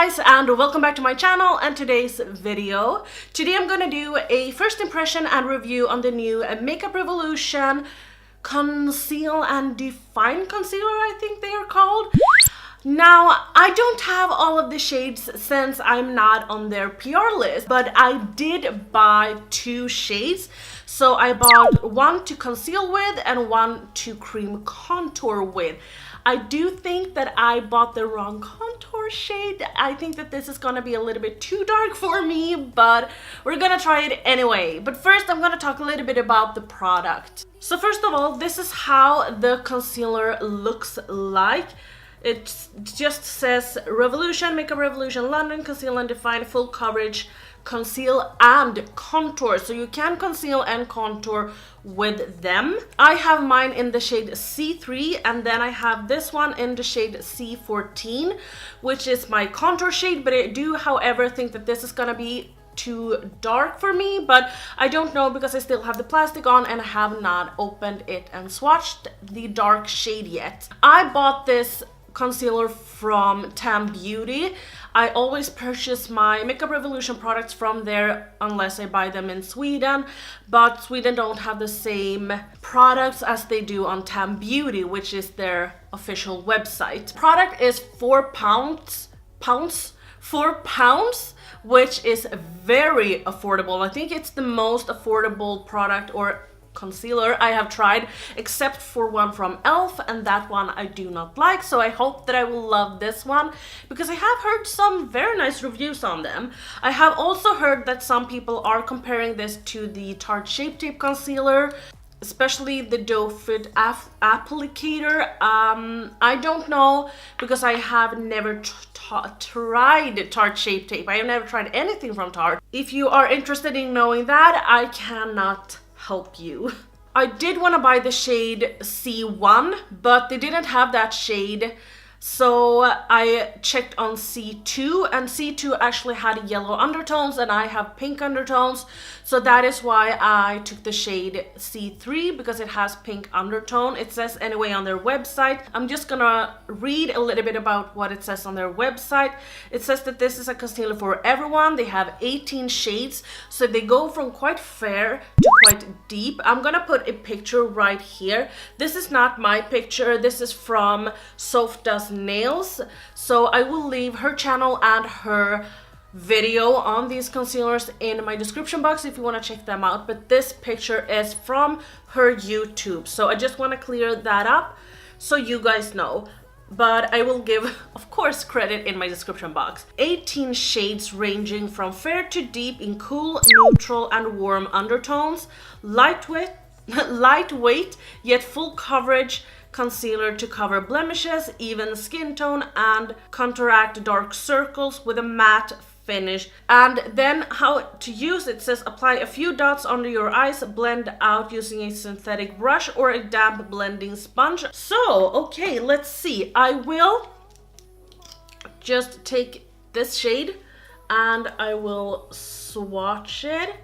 guys, and welcome back to my channel and today's video. Today I'm gonna do a first impression and review on the new Makeup Revolution Conceal and Define Concealer, I think they are called. Now, I don't have all of the shades since I'm not on their PR list, but I did buy two shades. So I bought one to conceal with and one to cream contour with. I do think that I bought the wrong contour shade. I think that this is gonna be a little bit too dark for me, but we're gonna try it anyway. But first, I'm gonna talk a little bit about the product. So first of all, this is how the concealer looks like. It just says Revolution, Makeup Revolution, London, Conceal and Define, Full Coverage, Conceal and Contour. So you can conceal and contour with them. I have mine in the shade C3, and then I have this one in the shade C14, which is my contour shade, but I do, however, think that this is gonna be too dark for me, but I don't know because I still have the plastic on and I have not opened it and swatched the dark shade yet. I bought this concealer from Tam Beauty. I always purchase my Makeup Revolution products from there unless I buy them in Sweden, but Sweden don't have the same products as they do on Tam Beauty, which is their official website. Product is £4, which is very affordable. I think it's the most affordable product or concealer I have tried, except for one from e.l.f., and that one I do not like, so I hope that I will love this one because I have heard some very nice reviews on them. I have also heard that some people are comparing this to the Tarte Shape Tape concealer, especially the Doe Foot applicator. I don't know because I have never tried Tarte Shape Tape. I have never tried anything from Tarte. If you are interested in knowing that, I cannot help you. I did want to buy the shade C1, but they didn't have that shade, so I checked on C2, and C2 actually had yellow undertones and I have pink undertones, so that is why I took the shade C3, because it has pink undertone. It says anyway on their website. I'm just gonna read a little bit about what it says on their website. It says that this is a concealer for everyone. They have 18 shades, so they go from quite fair to quite deep. I'm gonna put a picture right here. This is not my picture. This is from SOPHDOESNAILS, so I will leave her channel and her video on these concealers in my description box if you want to check them out, but this picture is from her YouTube, so I just want to clear that up so you guys know. But I will give, of course, credit in my description box. 18 shades ranging from fair to deep in cool, neutral and warm undertones. Lightweight yet full coverage concealer to cover blemishes, even skin tone and counteract dark circles with a matte finish. And then how to use it says apply a few dots under your eyes, blend out using a synthetic brush or a damp blending sponge. So okay, let's see. I will just take this shade and I will swatch it.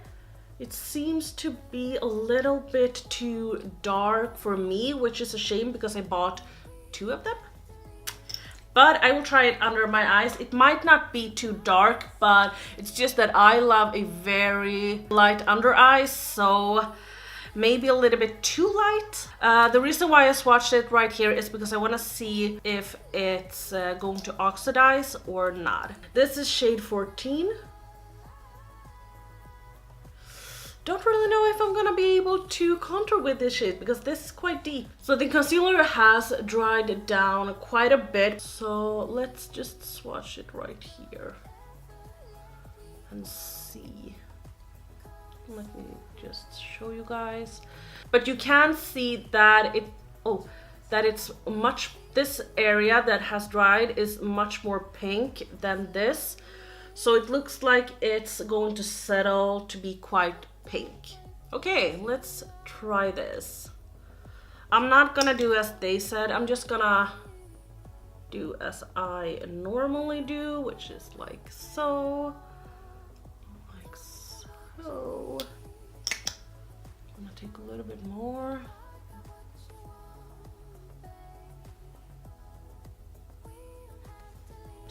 It seems to be a little bit too dark for me, which is a shame because I bought two of them. But I will try it under my eyes. It might not be too dark, but it's just that I love a very light under eyes, so maybe a little bit too light. The reason why I swatched it right here is because I want to see if it's going to oxidize or not. This is shade 14. Don't really know if I'm gonna be able to contour with this shade because this is quite deep. So the concealer has dried down quite a bit. So let's just swatch it right here and see. Let me just show you guys. But you can see that this area that has dried is much more pink than this. So it looks like it's going to settle to be quite pink. Okay, let's try this. I'm not gonna do as they said. I'm just gonna do as I normally do, which is like so. Like so. I'm gonna take a little bit more.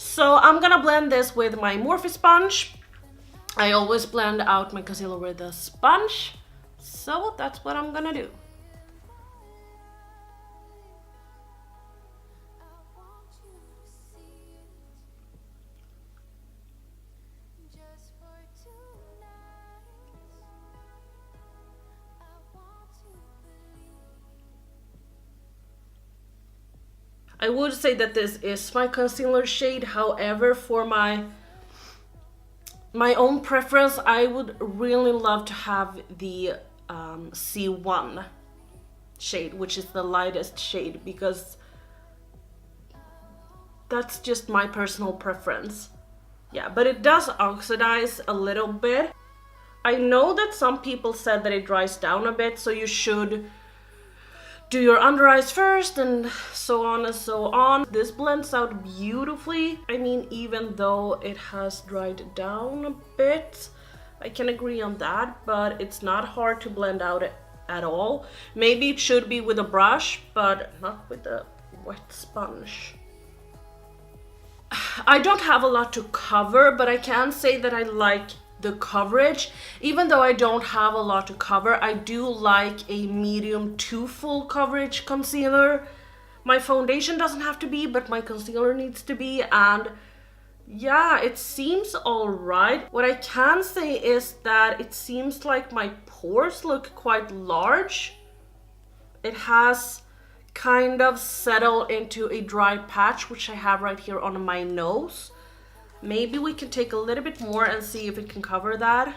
So I'm gonna blend this with my Morphe sponge. I always blend out my concealer with a sponge, so that's what I'm gonna do. I would say that this is my concealer shade, however, for my own preference, I would really love to have the C1 shade, which is the lightest shade, because that's just my personal preference. Yeah, but it does oxidize a little bit. I know that some people said that it dries down a bit, so you should do your under eyes first and so on and so on. This blends out beautifully. I mean, even though it has dried down a bit, I can agree on that, but it's not hard to blend out at all. Maybe it should be with a brush, but not with a wet sponge. I don't have a lot to cover, but I can say that I like the coverage. Even though I don't have a lot to cover, I do like a medium to full coverage concealer. My foundation doesn't have to be, but my concealer needs to be, and yeah, it seems alright. What I can say is that it seems like my pores look quite large. It has kind of settled into a dry patch, which I have right here on my nose. Maybe we can take a little bit more and see if it can cover that.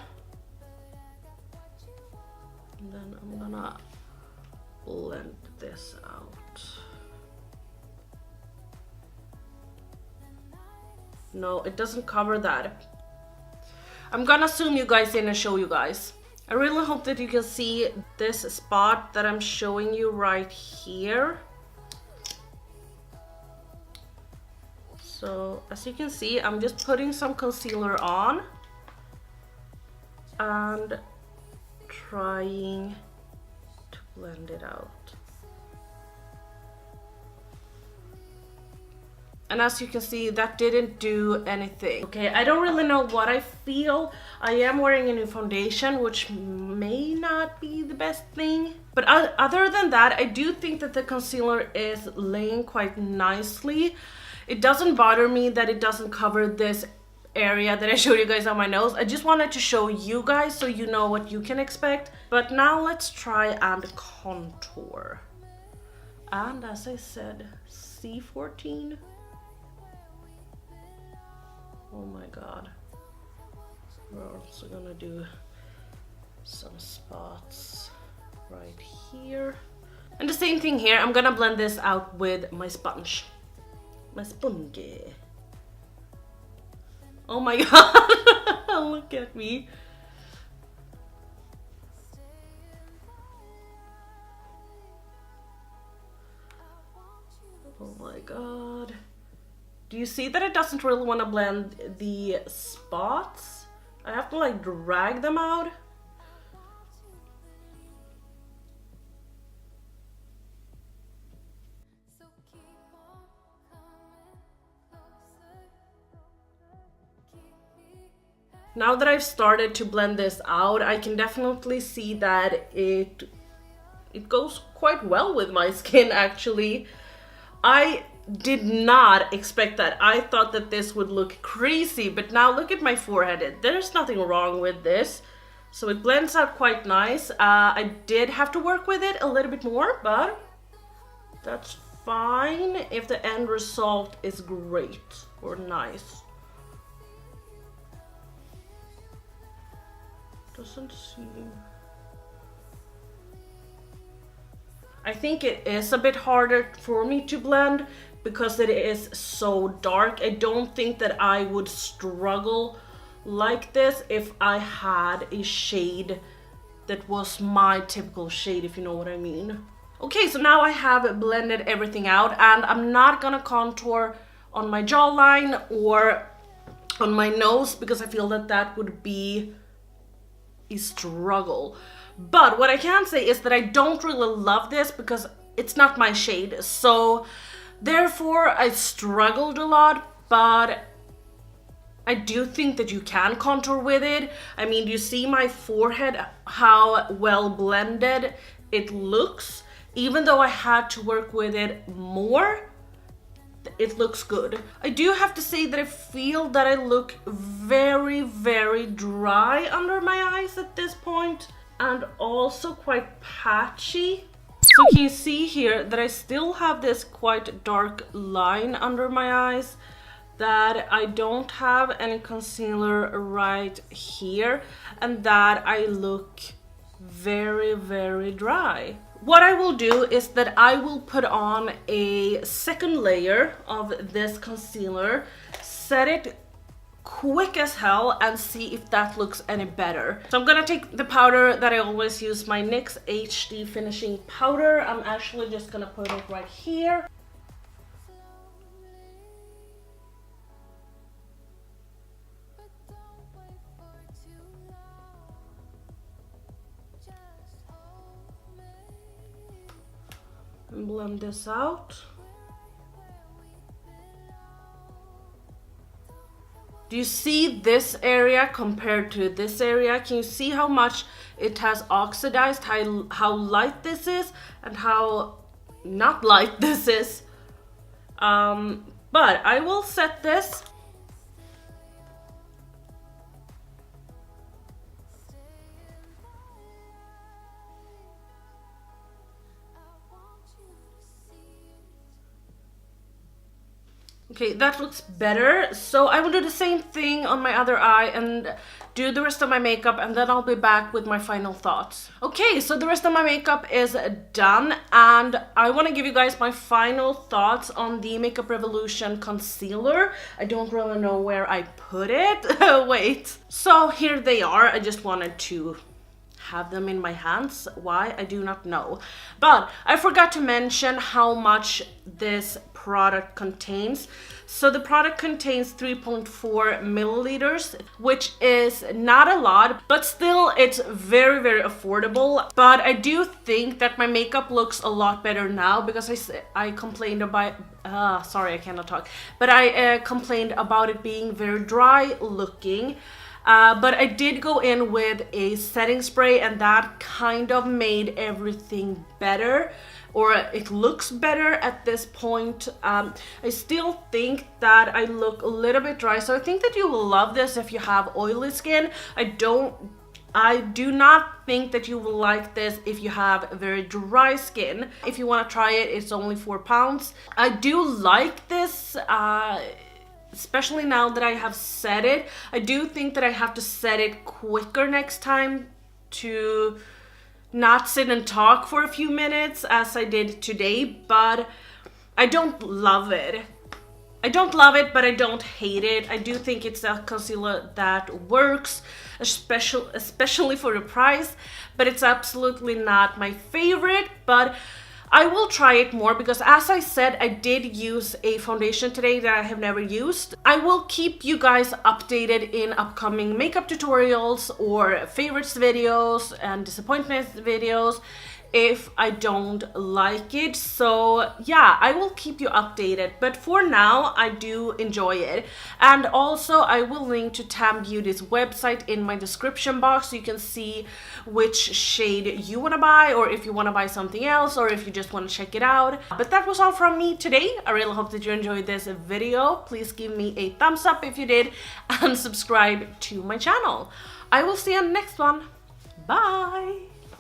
And then I'm gonna blend this out. No, it doesn't cover that. I'm gonna zoom you guys in and show you guys. I really hope that you can see this spot that I'm showing you right here. So as you can see, I'm just putting some concealer on and trying to blend it out. And as you can see, that didn't do anything. Okay, I don't really know what I feel. I am wearing a new foundation, which may not be the best thing. But other than that, I do think that the concealer is laying quite nicely. It doesn't bother me that it doesn't cover this area that I showed you guys on my nose. I just wanted to show you guys so you know what you can expect. But now let's try and contour. And as I said, C14. Oh my god. We're also gonna do some spots right here. And the same thing here, I'm gonna blend this out with my sponge. My sponge. Oh my god, look at me. Oh my god. Do you see that it doesn't really want to blend the spots? I have to like drag them out. Now that I've started to blend this out, I can definitely see that it goes quite well with my skin actually. I did not expect that. I thought that this would look crazy, but now look at my forehead. There's nothing wrong with this. So it blends out quite nice. I did have to work with it a little bit more, but that's fine if the end result is great or nice. Doesn't seem... I think it is a bit harder for me to blend because it is so dark. I don't think that I would struggle like this if I had a shade that was my typical shade, if you know what I mean. Okay, so now I have blended everything out, and I'm not gonna contour on my jawline or on my nose because I feel that that would be a struggle. But what I can say is that I don't really love this because it's not my shade, so therefore I struggled a lot. but I do think that you can contour with it. I mean, you see my forehead, how well blended it looks. Even though I had to work with it more, it looks good. I do have to say that I feel that I look very, very dry under my eyes at this point, and also quite patchy. So can you see here that I still have this quite dark line under my eyes, that I don't have any concealer right here, and that I look very, very dry. What I will do is that I will put on a second layer of this concealer, set it quick as hell, and see if that looks any better. So I'm gonna take the powder that I always use, my NYX HD finishing powder. I'm actually just gonna put it right here. And blend this out. Do you see this area compared to this area? Can you see how much it has oxidized, how light this is and how not light this is? But I will set this. Okay, that looks better. So I will do the same thing on my other eye and do the rest of my makeup, and then I'll be back with my final thoughts. Okay, so the rest of my makeup is done, and I want to give you guys my final thoughts on the Makeup Revolution concealer. I don't really know where I put it. Wait. So here they are. I just wanted to have them in my hands. Why? I do not know. But I forgot to mention how much this product contains. So the product contains 3.4 milliliters, which is not a lot, but still it's very, very affordable. But I do think that my makeup looks a lot better now, because I complained about, sorry, I cannot talk, but I complained about it being very dry looking. But I did go in with a setting spray, and that kind of made everything better, or it looks better at this point. I still think that I look a little bit dry, so I think that you will love this if you have oily skin. I do not think that you will like this if you have very dry skin. If you want to try it, it's only £4. I do like this, especially now that I have set it. I do think that I have to set it quicker next time to not sit and talk for a few minutes as I did today, but I don't love it. I don't love it, but I don't hate it. I do think it's a concealer that works, especially for the price, but it's absolutely not my favorite. But I will try it more because, as I said, I did use a foundation today that I have never used. I will keep you guys updated in upcoming makeup tutorials or favorites videos and disappointments videos if I don't like it. So yeah, I will keep you updated, but for now I do enjoy it. And also I will link to Tam Beauty's website in my description box so you can see which shade you want to buy, or if you want to buy something else, or if you just want to check it out. But that was all from me today. I really hope that you enjoyed this video. Please give me a thumbs up if you did, and subscribe to my channel. I will see you on the next one. Bye!